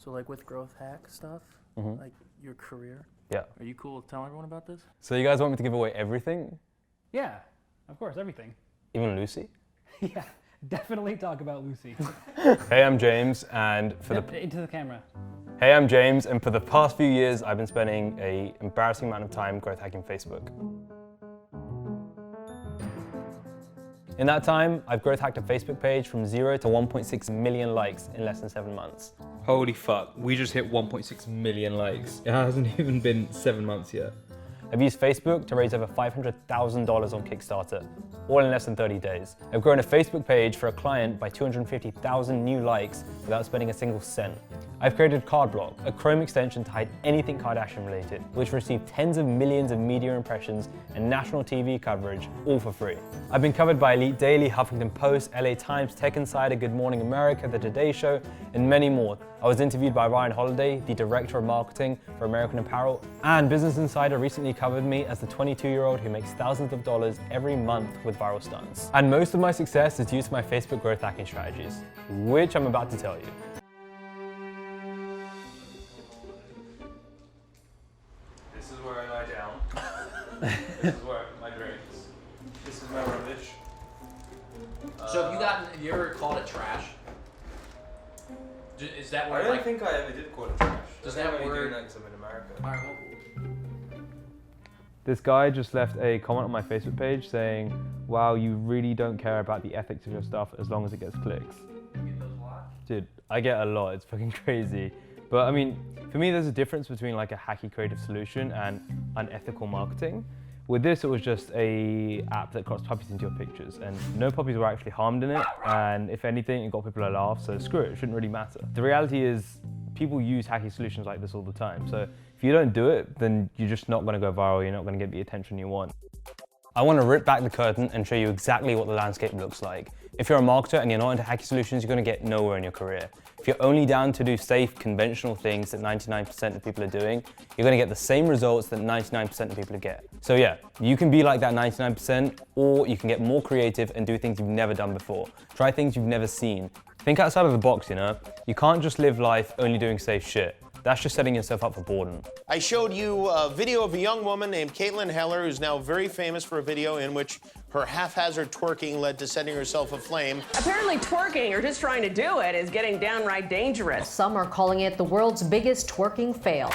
So like with growth hack stuff, like your career. Yeah. Are you cool with telling everyone about this? So you guys want me to give away everything? Yeah, of course, everything. Even Lucy? Yeah, definitely talk about Lucy. Hey, I'm James, and Into the camera. Hey, I'm James, and for the past few years, I've been spending an embarrassing amount of time growth hacking Facebook. In that time, I've growth hacked a Facebook page from 0 to 1.6 million likes in less than 7 months. Holy fuck, we just hit 1.6 million likes. It hasn't even been 7 months yet. I've used Facebook to raise over $500,000 on Kickstarter, all in less than 30 days. I've grown a Facebook page for a client by 250,000 new likes without spending a single cent. I've created Cardblock, a Chrome extension to hide anything Kardashian related, which received tens of millions of media impressions and national TV coverage, all for free. I've been covered by Elite Daily, Huffington Post, LA Times, Tech Insider, Good Morning America, The Today Show, and many more. I was interviewed by Ryan Holiday, the Director of Marketing for American Apparel, and Business Insider recently covered me as the 22-year-old who makes thousands of dollars every month with viral stunts. And most of my success is due to my Facebook growth hacking strategies, which I'm about to tell you. This is where I lie down. This is where I put my drinks. This is my rubbish. So have you ever called it trash? Is that where I don't think I ever did call it trash. Does that only word- doing that 'cause I'm in America. This guy just left a comment on my Facebook page saying, wow, you really don't care about the ethics of your stuff as long as it gets clicks. You get those a lot? Dude, I get a lot, it's fucking crazy. But I mean, for me, there's a difference between like a hacky creative solution and unethical marketing. With this, it was just a app that crops puppies into your pictures, and no puppies were actually harmed in it, and if anything, it got people to laugh, so screw it, it shouldn't really matter. The reality is, people use hacky solutions like this all the time, so if you don't do it, then you're just not gonna go viral, you're not gonna get the attention you want. I want to rip back the curtain and show you exactly what the landscape looks like. If you're a marketer and you're not into hacky solutions, you're going to get nowhere in your career. If you're only down to do safe, conventional things that 99% of people are doing, you're going to get the same results that 99% of people get. So yeah, you can be like that 99%, or you can get more creative and do things you've never done before. Try things you've never seen. Think outside of the box, you know? You can't just live life only doing safe shit. That's just setting yourself up for boredom. I showed you a video of a young woman named Caitlin Heller, who's now very famous for a video in which her haphazard twerking led to setting herself aflame. Apparently twerking, or just trying to do it, is getting downright dangerous. Some are calling it the world's biggest twerking fail.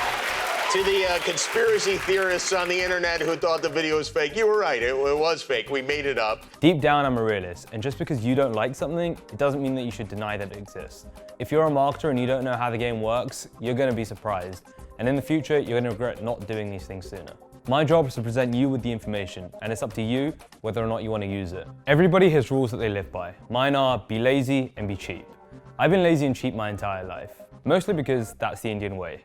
To the conspiracy theorists on the internet who thought the video was fake, you were right, it was fake, we made it up. Deep down, I'm a realist, and just because you don't like something, it doesn't mean that you should deny that it exists. If you're a marketer and you don't know how the game works, you're gonna be surprised. And in the future, you're gonna regret not doing these things sooner. My job is to present you with the information, and it's up to you whether or not you wanna use it. Everybody has rules that they live by. Mine are be lazy and be cheap. I've been lazy and cheap my entire life, mostly because that's the Indian way.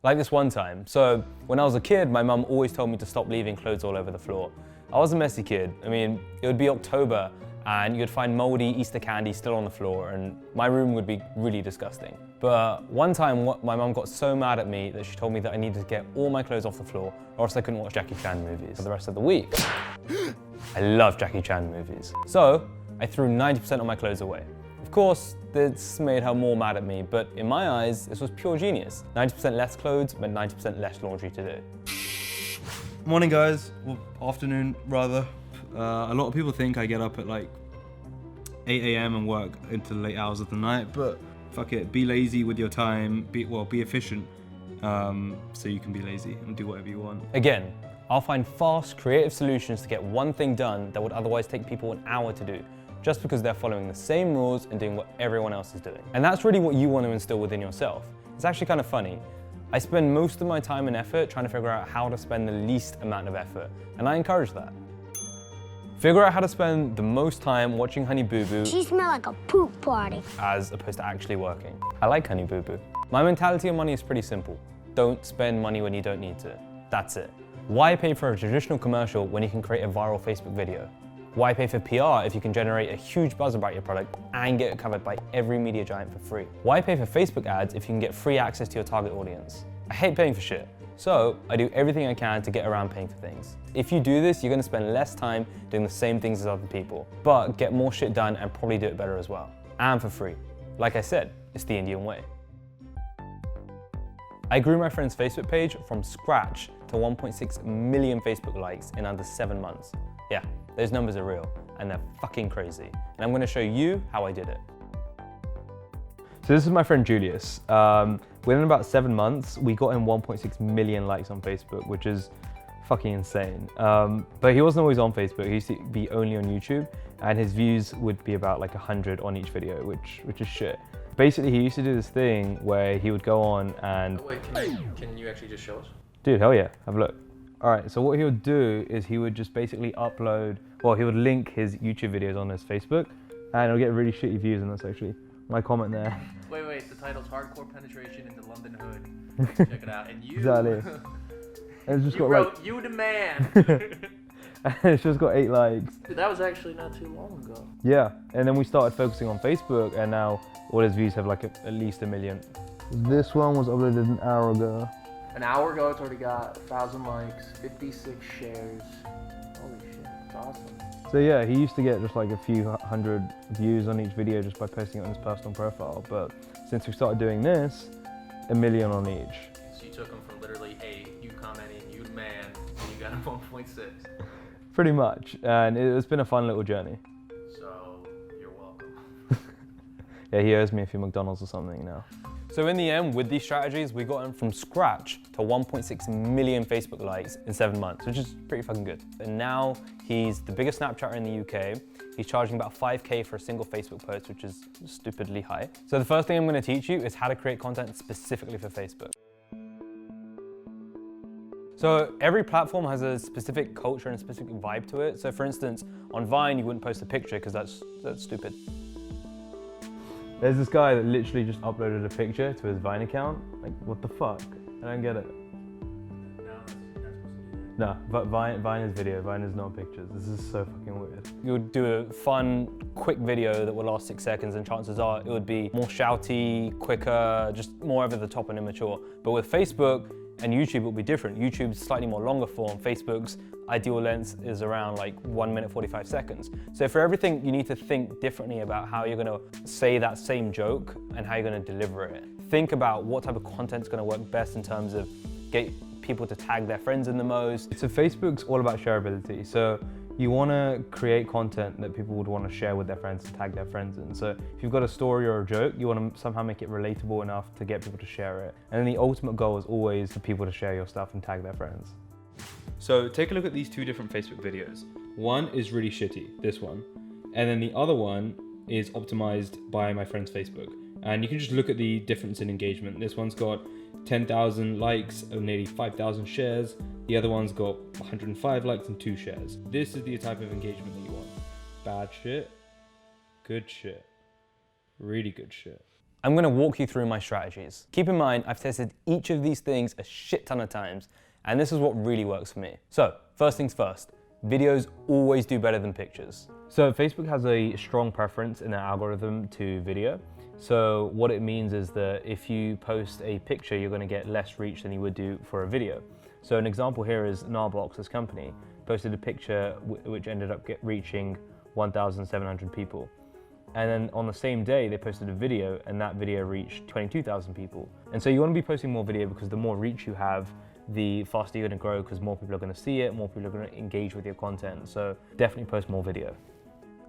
Like this one time. So when I was a kid, my mum always told me to stop leaving clothes all over the floor. I was a messy kid. I mean, it would be October and you'd find moldy Easter candy still on the floor, and my room would be really disgusting. But one time, my mum got so mad at me that she told me that I needed to get all my clothes off the floor or else I couldn't watch Jackie Chan movies for the rest of the week. I love Jackie Chan movies. So I threw 90% of my clothes away. Of course, this made her more mad at me, but in my eyes, this was pure genius. 90% less clothes meant 90% less laundry to do. Morning guys, well, afternoon rather. A lot of people think I get up at like 8 a.m. and work into the late hours of the night, but fuck it, be lazy with your time, be efficient, so you can be lazy and do whatever you want. Again, I'll find fast, creative solutions to get one thing done that would otherwise take people an hour to do, just because they're following the same rules and doing what everyone else is doing. And that's really what you want to instill within yourself. It's actually kind of funny. I spend most of my time and effort trying to figure out how to spend the least amount of effort, and I encourage that. Figure out how to spend the most time watching Honey Boo Boo. She smelled like a poop party. As opposed to actually working. I like Honey Boo Boo. My mentality on money is pretty simple. Don't spend money when you don't need to. That's it. Why pay for a traditional commercial when you can create a viral Facebook video? Why pay for PR if you can generate a huge buzz about your product and get it covered by every media giant for free? Why pay for Facebook ads if you can get free access to your target audience? I hate paying for shit, so I do everything I can to get around paying for things. If you do this, you're gonna spend less time doing the same things as other people, but get more shit done and probably do it better as well. And for free. Like I said, it's the Indian way. I grew my friend's Facebook page from scratch to 1.6 million Facebook likes in under 7 months. Yeah, those numbers are real and they're fucking crazy. And I'm gonna show you how I did it. So this is my friend Julius. Within about 7 months, we got him 1.6 million likes on Facebook, which is fucking insane. But he wasn't always on Facebook. He used to be only on YouTube, and his views would be about like 100 on each video, which is shit. Basically, he used to do this thing where he would go on and... Wait, can you actually just show us? Dude, hell yeah, have a look. All right, so what he would do is he would just basically upload, well, he would link his YouTube videos on his Facebook, and it'll get really shitty views, and that's actually my comment there. Wait, the title's Hardcore Penetration in the London Hood. Check it out. And you... Exactly. And it's just you got wrote, like... you the man. It's just got 8 likes. Dude, that was actually not too long ago. Yeah, and then we started focusing on Facebook, and now all his views have like at least 1 million. This one was uploaded an hour ago. An hour ago, it's already got 1,000 likes, 56 shares. Holy shit, it's awesome. So yeah, he used to get just like a few hundred views on each video just by posting it on his personal profile. But since we started doing this, 1 million on each. So you took him from literally, hey, you commenting, you the man, and you got him 1.6. Pretty much, and it's been a fun little journey. So, you're welcome. Yeah, he owes me a few McDonald's or something now. So in the end, with these strategies, we got him from scratch to 1.6 million Facebook likes in 7 months, which is pretty fucking good. And now he's the biggest Snapchatter in the UK. He's charging about 5K for a single Facebook post, which is stupidly high. So the first thing I'm gonna teach you is how to create content specifically for Facebook. So every platform has a specific culture and a specific vibe to it. So for instance, on Vine, you wouldn't post a picture because that's stupid. There's this guy that literally just uploaded a picture to his Vine account. Like, what the fuck? I don't get it. No, but Vine is video, Vine is not pictures. This is so fucking weird. You would do a fun, quick video that would last 6 seconds, and chances are it would be more shouty, quicker, just more over the top and immature. But with Facebook and YouTube, it will be different. YouTube's slightly more longer form. Facebook's ideal length is around like 1 minute 45 seconds. So for everything, you need to think differently about how you're gonna say that same joke and how you're gonna deliver it. Think about what type of content's gonna work best in terms of get people to tag their friends in the most. So Facebook's all about shareability. So you wanna create content that people would wanna share with their friends and tag their friends in. So if you've got a story or a joke, you wanna somehow make it relatable enough to get people to share it. And then the ultimate goal is always for people to share your stuff and tag their friends. So take a look at these 2 different Facebook videos. One is really shitty, this one. And then the other one is optimized by my friend's Facebook. And you can just look at the difference in engagement. This one's got 10,000 likes and nearly 5,000 shares. The other one's got 105 likes and 2 shares. This is the type of engagement that you want. Bad shit, good shit, really good shit. I'm gonna walk you through my strategies. Keep in mind, I've tested each of these things a shit ton of times, and this is what really works for me. So, first things first, videos always do better than pictures. So Facebook has a strong preference in their algorithm to video. So what it means is that if you post a picture, you're gonna get less reach than you would do for a video. So an example here is Gnarbox, this company, posted a picture which ended up reaching 1,700 people. And then on the same day, they posted a video, and that video reached 22,000 people. And so you wanna be posting more video because the more reach you have, the faster you're gonna grow because more people are gonna see it, more people are gonna engage with your content. So definitely post more video.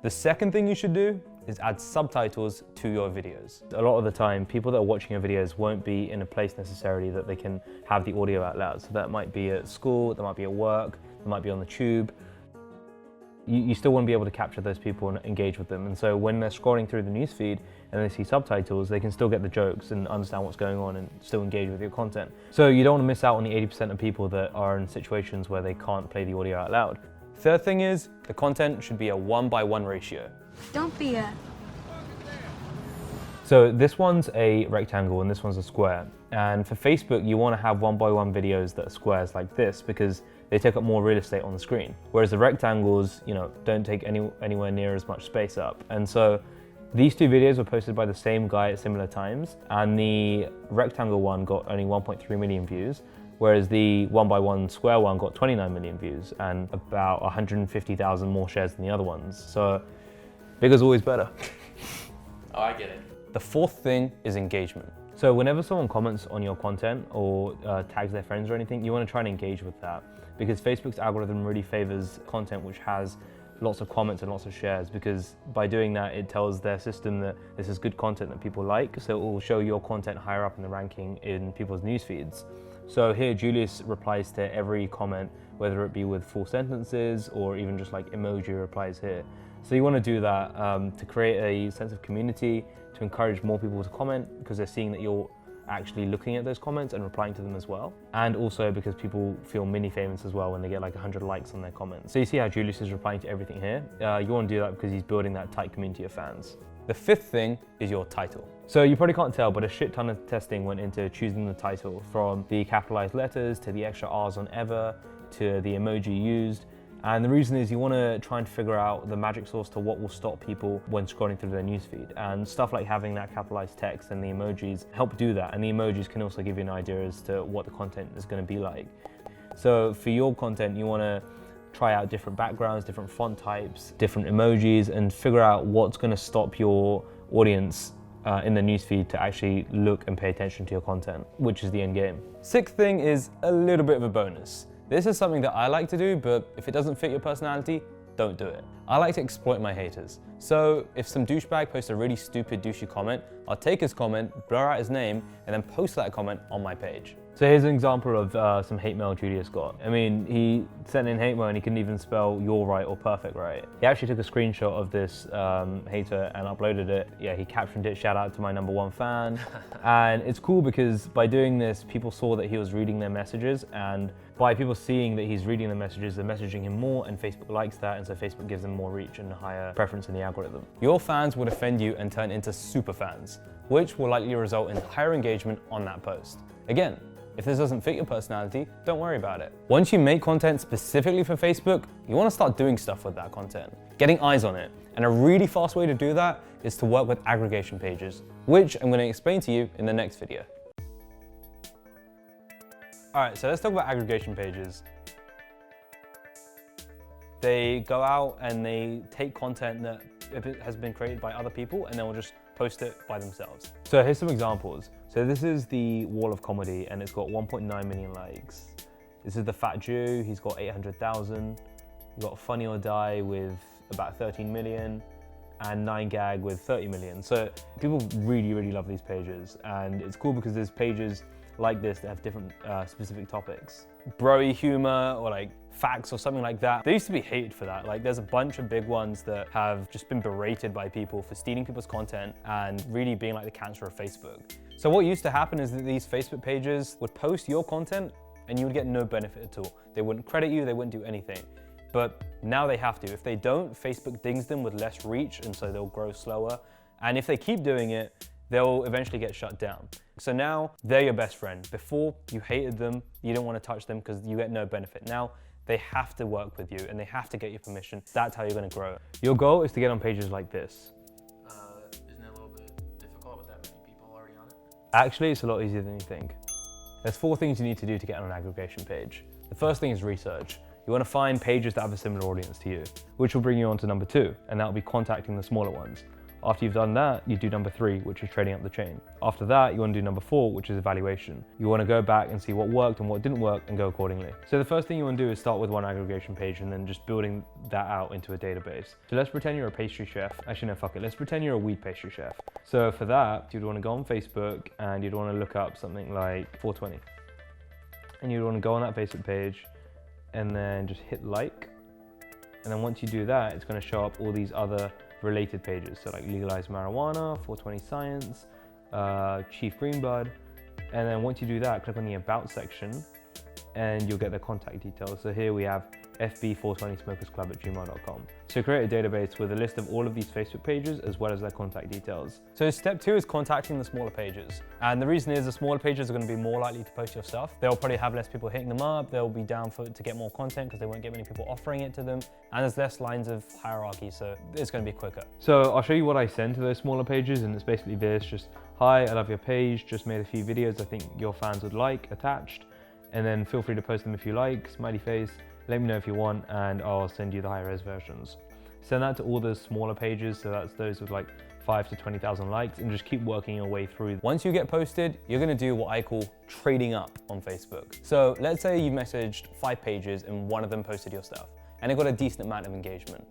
The second thing you should do is add subtitles to your videos. A lot of the time, people that are watching your videos won't be in a place necessarily that they can have the audio out loud. So that might be at school, that might be at work, that might be on the tube. You still want to be able to capture those people and engage with them. And so when they're scrolling through the newsfeed and they see subtitles, they can still get the jokes and understand what's going on and still engage with your content. So you don't want to miss out on the 80% of people that are in situations where they can't play the audio out loud. Third thing is, the content should be a 1:1 ratio. Don't be a... So this one's a rectangle and this one's a square. And for Facebook, you want to have 1:1 videos that are squares like this because they take up more real estate on the screen. Whereas the rectangles, don't take anywhere near as much space up. And so these 2 videos were posted by the same guy at similar times, and the rectangle one got only 1.3 million views, whereas the 1:1 square one got 29 million views and about 150,000 more shares than the other ones. So bigger's always better. Oh, I get it. The fourth thing is engagement. So whenever someone comments on your content or tags their friends or anything, you want to try and engage with that, because Facebook's algorithm really favors content which has lots of comments and lots of shares, because by doing that it tells their system that this is good content that people like, so it will show your content higher up in the ranking in people's news feeds. So here Julius replies to every comment, whether it be with full sentences or even just like emoji replies here. So you want to do that to create a sense of community, to encourage more people to comment, because they're seeing that you're actually looking at those comments and replying to them as well. And also because people feel mini famous as well when they get like 100 likes on their comments. So you see how Julius is replying to everything here? You want to do that because he's building that tight community of fans. The fifth thing is your title. So you probably can't tell, but a shit ton of testing went into choosing the title, from the capitalized letters to the extra R's on ever to the emoji used. And the reason is you want to try and figure out the magic sauce to what will stop people when scrolling through their newsfeed. And stuff like having that capitalized text and the emojis help do that. And the emojis can also give you an idea as to what the content is going to be like. So for your content, you want to try out different backgrounds, different font types, different emojis, and figure out what's going to stop your audience in the newsfeed to actually look and pay attention to your content, which is the end game. Sixth thing is a little bit of a bonus. This is something that I like to do, but if it doesn't fit your personality, don't do it. I like to exploit my haters. So if some douchebag posts a really stupid douchey comment, I'll take his comment, blur out his name, and then post that comment on my page. So here's an example of some hate mail Julius got. I mean, he sent in hate mail and he couldn't even spell your right or perfect right. He actually took a screenshot of this hater and uploaded it. Yeah, he captioned it, shout out to my #1 fan. And it's cool because by doing this, people saw that he was reading their messages, and by people seeing that he's reading the messages, they're messaging him more, and Facebook likes that, and so Facebook gives them more reach and a higher preference in the algorithm. Your fans will defend you and turn into super fans, which will likely result in higher engagement on that post. Again, if this doesn't fit your personality, don't worry about it. Once you make content specifically for Facebook, you want to start doing stuff with that content, getting eyes on it. And a really fast way to do that is to work with aggregation pages, which I'm going to explain to you in the next video. All right, so let's talk about aggregation pages. They go out and they take content that has been created by other people, and then will just post it by themselves. So here's some examples. So this is the Wall of Comedy, and it's got 1.9 million likes. This is the Fat Jew, he's got 800,000. You've got Funny or Die with about 13 million, and 9gag with 30 million. So people really, really love these pages, and it's cool because there's pages like this that have different specific topics. Broy humor or like facts or something like that. They used to be hated for that. Like there's a bunch of big ones that have just been berated by people for stealing people's content and really being like the cancer of Facebook. So what used to happen is that these Facebook pages would post your content and you would get no benefit at all. They wouldn't credit you, they wouldn't do anything. But now they have to. If they don't, Facebook dings them with less reach, and so they'll grow slower. And if they keep doing it, they'll eventually get shut down. So now they're your best friend. Before you hated them, you didn't want to touch them because you get no benefit. Now they have to work with you and they have to get your permission. That's how you're going to grow. Your goal is to get on pages like this. Isn't it a little bit difficult with that many people already on it? Actually, it's a lot easier than you think. There's 4 things you need to do to get on an aggregation page. The first thing is research. You want to find pages that have a similar audience to you, which will bring you on to number 2, and that will be contacting the smaller ones. After you've done that, you do number 3, which is trading up the chain. After that, you want to do number 4, which is evaluation. You want to go back and see what worked and what didn't work and go accordingly. So the first thing you want to do is start with one aggregation page and then just building that out into a database. So let's pretend you're a pastry chef. Actually, no, fuck it. Let's pretend you're a weed pastry chef. So for that, you'd want to go on Facebook and you'd want to look up something like 420. And you'd want to go on that Facebook page and then just hit like. And then once you do that, it's going to show up all these other related pages, so like legalized marijuana, 420 science, Chief Greenblood, and then once you do that, click on the about section and you'll get the contact details. So here we have fb420smokersclub@gmail.com. So create a database with a list of all of these Facebook pages as well as their contact details. So step 2 is contacting the smaller pages. And the reason is the smaller pages are going to be more likely to post your stuff. They'll probably have less people hitting them up. They'll be down to get more content because they won't get many people offering it to them. And there's less lines of hierarchy, so it's going to be quicker. So I'll show you what I send to those smaller pages, and it's basically this, just, hi, I love your page, just made a few videos I think your fans would like attached. And then feel free to post them if you like, smiley face. Let me know if you want, and I'll send you the high-res versions. Send that to all the smaller pages, so that's those with like 5 to 20,000 likes and just keep working your way through. Once you get posted, you're gonna do what I call trading up on Facebook. So let's say you messaged 5 pages and one of them posted your stuff and it got a decent amount of engagement.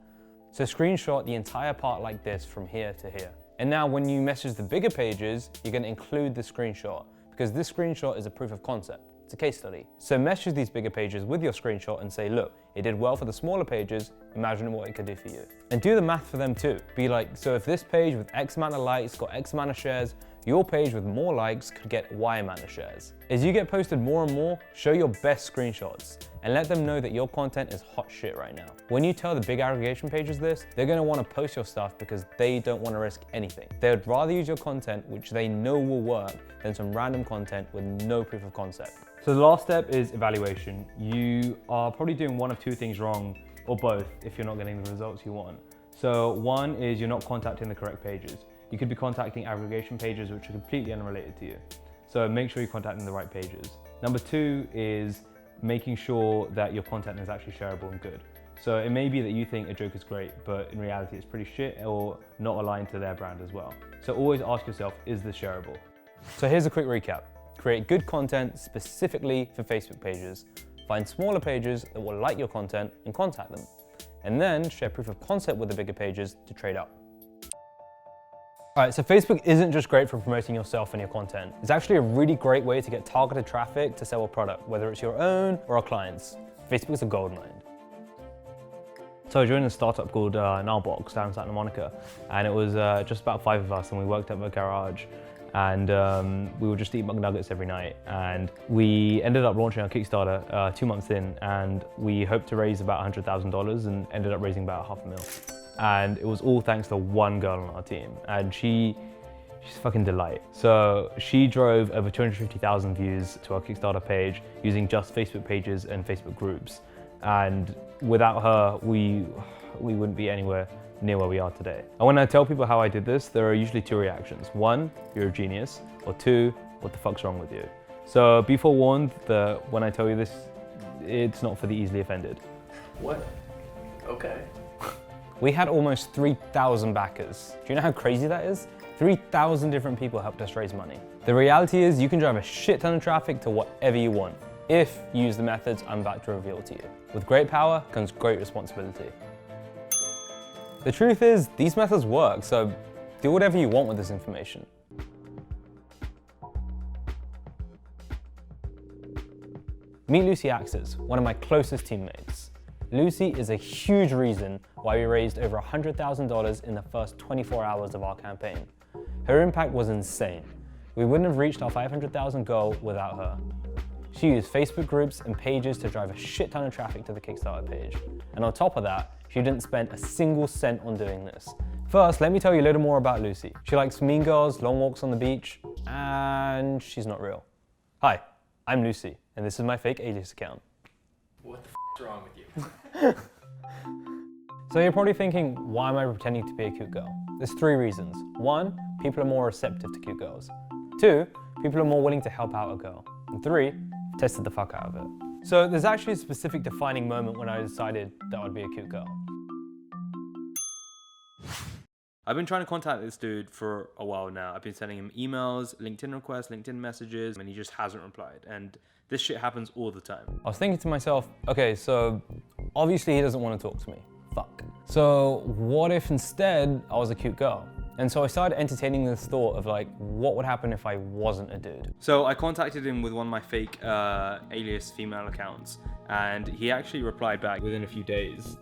So screenshot the entire part like this from here to here. And now when you message the bigger pages, you're gonna include the screenshot because this screenshot is a proof of concept. It's a case study. So message these bigger pages with your screenshot and say, look, it did well for the smaller pages, imagine what it could do for you. And do the math for them too. Be like, so if this page with X amount of likes got X amount of shares, your page with more likes could get Y amount of shares. As you get posted more and more, show your best screenshots and let them know that your content is hot shit right now. When you tell the big aggregation pages this, they're gonna wanna post your stuff because they don't wanna risk anything. They would rather use your content, which they know will work, than some random content with no proof of concept. So the last step is evaluation. You are probably doing one of 2 things wrong, or both, if you're not getting the results you want. So one is you're not contacting the correct pages. You could be contacting aggregation pages which are completely unrelated to you. So make sure you're contacting the right pages. Number 2 is making sure that your content is actually shareable and good. So it may be that you think a joke is great, but in reality it's pretty shit or not aligned to their brand as well. So always ask yourself, is this shareable? So here's a quick recap. Create good content specifically for Facebook pages. Find smaller pages that will like your content and contact them. And then share proof of concept with the bigger pages to trade up. All right, so Facebook isn't just great for promoting yourself and your content. It's actually a really great way to get targeted traffic to sell a product, whether it's your own or a client's. Facebook is a goldmine. So I joined a startup called Nullbox down in Santa Monica, and it was just about 5 of us, and we worked at a garage. And we would just eat McNuggets every night. And we ended up launching our Kickstarter 2 months in, and we hoped to raise about $100,000 and ended up raising about $500,000. And it was all thanks to one girl on our team. And she's a fucking delight. So she drove over 250,000 views to our Kickstarter page using just Facebook pages and Facebook groups. And without her, we wouldn't be anywhere near where we are today. And when I tell people how I did this, there are usually 2 reactions. 1, you're a genius, or 2, what the fuck's wrong with you? So be forewarned that when I tell you this, it's not for the easily offended. What? Okay. We had almost 3,000 backers. Do you know how crazy that is? 3,000 different people helped us raise money. The reality is you can drive a shit ton of traffic to whatever you want, if you use the methods I'm about to reveal to you. With great power comes great responsibility. The truth is, these methods work, so do whatever you want with this information. Meet Lucy Axes, one of my closest teammates. Lucy is a huge reason why we raised over $100,000 in the first 24 hours of our campaign. Her impact was insane. We wouldn't have reached our 500,000 goal without her. She used Facebook groups and pages to drive a shit ton of traffic to the Kickstarter page. And on top of that, she didn't spend a single cent on doing this. First, let me tell you a little more about Lucy. She likes Mean Girls, long walks on the beach, and she's not real. Hi, I'm Lucy, and this is my fake alias account. What the f***'s wrong with you? So you're probably thinking, why am I pretending to be a cute girl? There's 3 reasons. 1, people are more receptive to cute girls. 2, people are more willing to help out a girl. And 3, tested the fuck out of it. So there's actually a specific defining moment when I decided that I'd be a cute girl. I've been trying to contact this dude for a while now. I've been sending him emails, LinkedIn requests, LinkedIn messages, and he just hasn't replied. And this shit happens all the time. I was thinking to myself, okay, so obviously he doesn't want to talk to me. Fuck. So what if instead I was a cute girl? And so I started entertaining this thought of like, what would happen if I wasn't a dude? So I contacted him with one of my fake alias female accounts, and he actually replied back within a few days.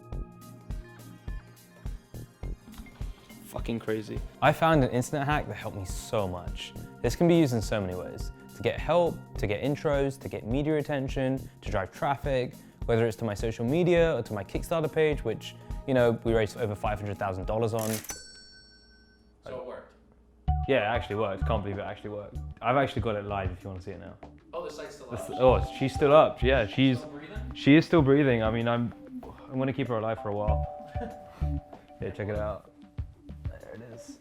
Fucking crazy. I found an internet hack that helped me so much. This can be used in so many ways. To get help, to get intros, to get media attention, to drive traffic, whether it's to my social media or to my Kickstarter page, which, you know, we raised over $500,000 on. So it worked. Yeah, it actually worked. Can't believe it actually worked. I've actually got it live if you want to see it now. Oh, the site's still up. Oh, she's still up. Yeah, she is still breathing. I mean, I'm gonna keep her alive for a while. Yeah, check it out. There it is.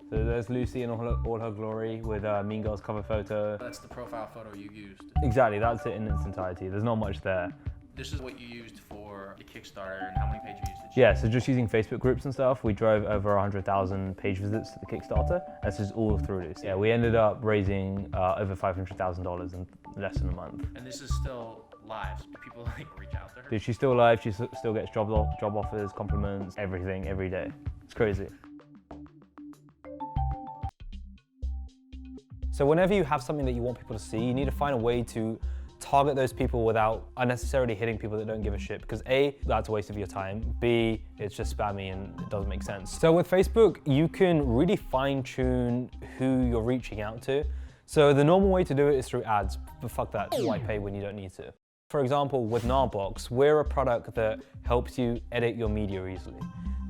So there's Lucy in all her glory with Mean Girls cover photo. That's the profile photo you used. Exactly, that's it in its entirety. There's not much there. This is what you used for the Kickstarter, and how many pages you used? Yeah, so just using Facebook groups and stuff, we drove over 100,000 page visits to the Kickstarter. This is all through Lucy. Yeah, we ended up raising over $500,000 in less than a month. And this is still live. So people like reach out to her. Dude, she's still live. She still gets job offers, compliments, everything every day. It's crazy. So whenever you have something that you want people to see, you need to find a way to target those people without unnecessarily hitting people that don't give a shit, because A, that's a waste of your time. B, it's just spammy and it doesn't make sense. So with Facebook, you can really fine tune who you're reaching out to. So the normal way to do it is through ads, but fuck that, why pay when you don't need to? For example, with Gnarbox, we're a product that helps you edit your media easily.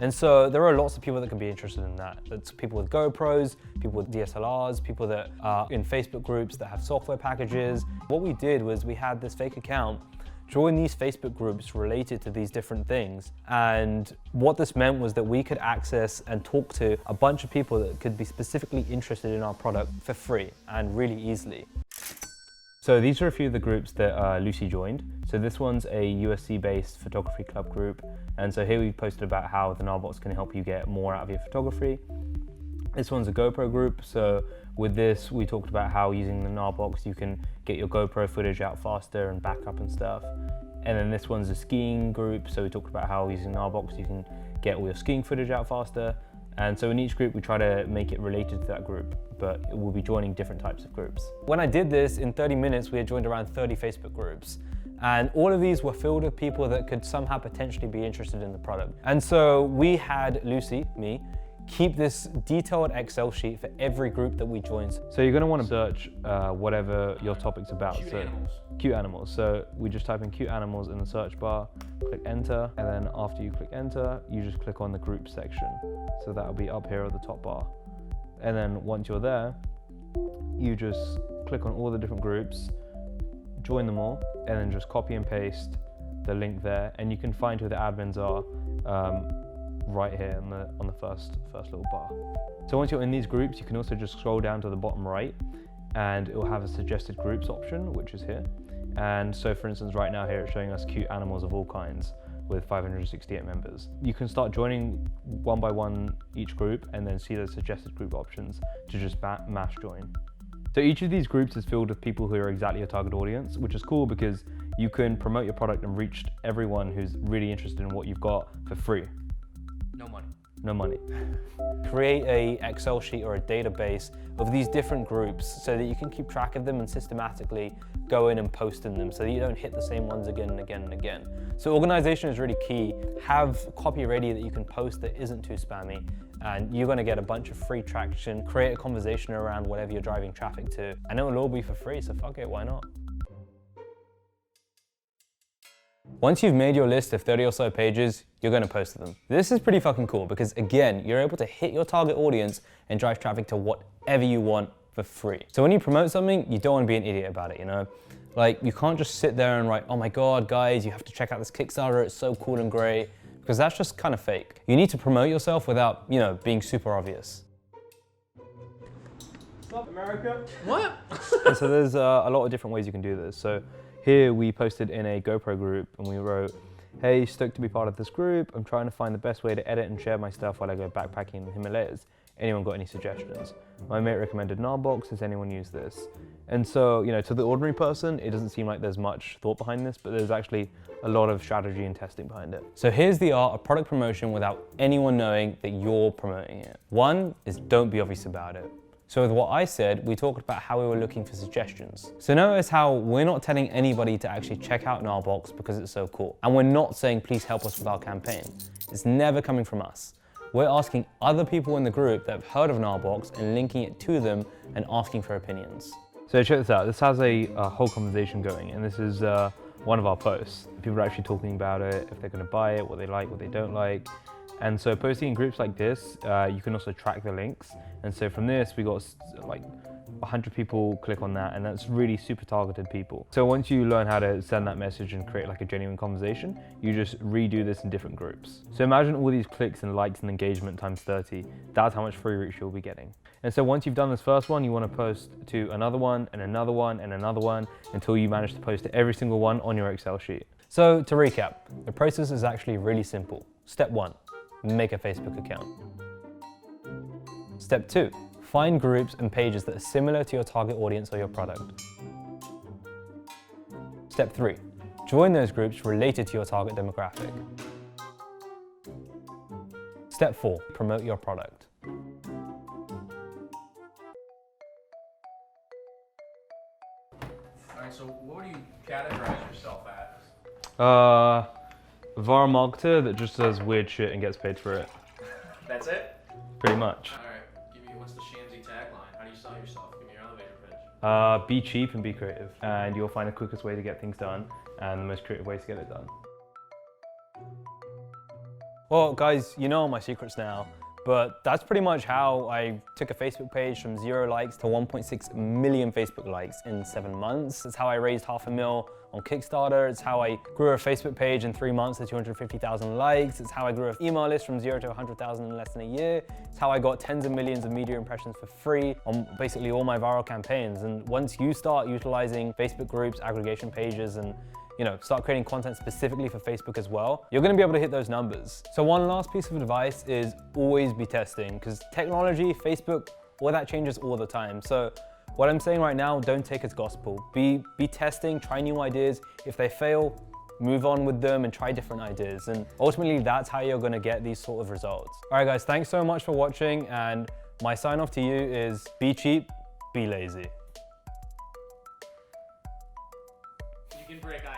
And so there are lots of people that can be interested in that. That's people with GoPros, people with DSLRs, people that are in Facebook groups that have software packages. What we did was we had this fake account join these Facebook groups related to these different things. And what this meant was that we could access and talk to a bunch of people that could be specifically interested in our product for free and really easily. So these are a few of the groups that Lucy joined. So this one's a USC-based photography club group. And so here we posted about how the Gnarbox can help you get more out of your photography. This one's a GoPro group. So with this, we talked about how using the Gnarbox, you can get your GoPro footage out faster and backup and stuff. And then this one's a skiing group. So we talked about how using Gnarbox, you can get all your skiing footage out faster. And so in each group, we try to make it related to that group, but we'll be joining different types of groups. When I did this, in 30 minutes, we had joined around 30 Facebook groups. And all of these were filled with people that could somehow potentially be interested in the product. And so we had Lucy, me, keep this detailed Excel sheet for every group that we joined. So you're gonna wanna search whatever your topic's about. Cute animals. So we just type in cute animals in the search bar, click enter, and then after you click enter, you just click on the group section. So that'll be up here at the top bar. And then once you're there, you just click on all the different groups, join them all, and then just copy and paste the link there. And you can find who the admins are right here on the first little bar. So once you're in these groups, you can also just scroll down to the bottom right, and it will have a suggested groups option, which is here. And so for instance, right now here, it's showing us cute animals of all kinds with 568 members. You can start joining one by one each group and then see the suggested group options to just mash join. So each of these groups is filled with people who are exactly your target audience, which is cool because you can promote your product and reach everyone who's really interested in what you've got for free. No money. No money. Create a Excel sheet or a database of these different groups so that you can keep track of them and systematically go in and post in them so that you don't hit the same ones again and again and again. So organization is really key. Have copy ready that you can post that isn't too spammy, and you're gonna get a bunch of free traction. Create a conversation around whatever you're driving traffic to, and it will all be for free, so fuck it, why not? Once you've made your list of 30 or so pages, you're gonna post them. This is pretty fucking cool because again, you're able to hit your target audience and drive traffic to whatever you want for free. So when you promote something, you don't wanna be an idiot about it, you know? Like, you can't just sit there and write, oh my God, guys, you have to check out this Kickstarter, it's so cool and great, because that's just kind of fake. You need to promote yourself without, you know, being super obvious. What's up, America? What? And so there's a lot of different ways you can do this. So here we posted in a GoPro group and we wrote, hey, stoked to be part of this group. I'm trying to find the best way to edit and share my stuff while I go backpacking in the Himalayas. Anyone got any suggestions? My mate recommended Gnarbox. Has anyone used this? And so, you know, to the ordinary person, it doesn't seem like there's much thought behind this, but there's actually a lot of strategy and testing behind it. So here's the art of product promotion without anyone knowing that you're promoting it. One is don't be obvious about it. So with what I said, we talked about how we were looking for suggestions. So notice how we're not telling anybody to actually check out Gnarbox because it's so cool. And we're not saying, please help us with our campaign. It's never coming from us. We're asking other people in the group that have heard of Gnarbox and linking it to them and asking for opinions. So check this out. This has a whole conversation going, and this is one of our posts. People are actually talking about it, if they're gonna buy it, what they like, what they don't like. And so posting in groups like this, you can also track the links. And so from this, we got like 100 people click on that, and that's really super targeted people. So once you learn how to send that message and create like a genuine conversation, you just redo this in different groups. So imagine all these clicks and likes and engagement times 30. That's how much free reach you'll be getting. And so once you've done this first one, you want to post to another one and another one and another one until you manage to post to every single one on your Excel sheet. So to recap, the process is actually really simple. Step 1, make a Facebook account. Step 2, find groups and pages that are similar to your target audience or your product. Step 3, join those groups related to your target demographic. Step 4, promote your product. Alright, so what would you categorize yourself as? Viral marketer that just does weird shit and gets paid for it. That's it? Pretty much. Alright, what's the Shamsy tagline? How do you sell yourself? Give me your elevator pitch. Be cheap and be creative, and you'll find the quickest way to get things done and the most creative way to get it done. Well, guys, you know all my secrets now, but that's pretty much how I took a Facebook page from 0 likes to 1.6 million Facebook likes in 7 months. It's how I raised $500,000 on Kickstarter. It's how I grew a Facebook page in 3 months to 250,000 likes. It's how I grew an email list from 0 to 100,000 in less than a year. It's how I got tens of millions of media impressions for free on basically all my viral campaigns. And once you start utilizing Facebook groups, aggregation pages, and start creating content specifically for Facebook as well, you're gonna be able to hit those numbers. So one last piece of advice is always be testing, because technology, Facebook, all that changes all the time. So what I'm saying right now, don't take as gospel. Be testing, try new ideas. If they fail, move on with them and try different ideas. And ultimately, that's how you're gonna get these sort of results. All right, guys, thanks so much for watching. And my sign off to you is be cheap, be lazy. You can break eye.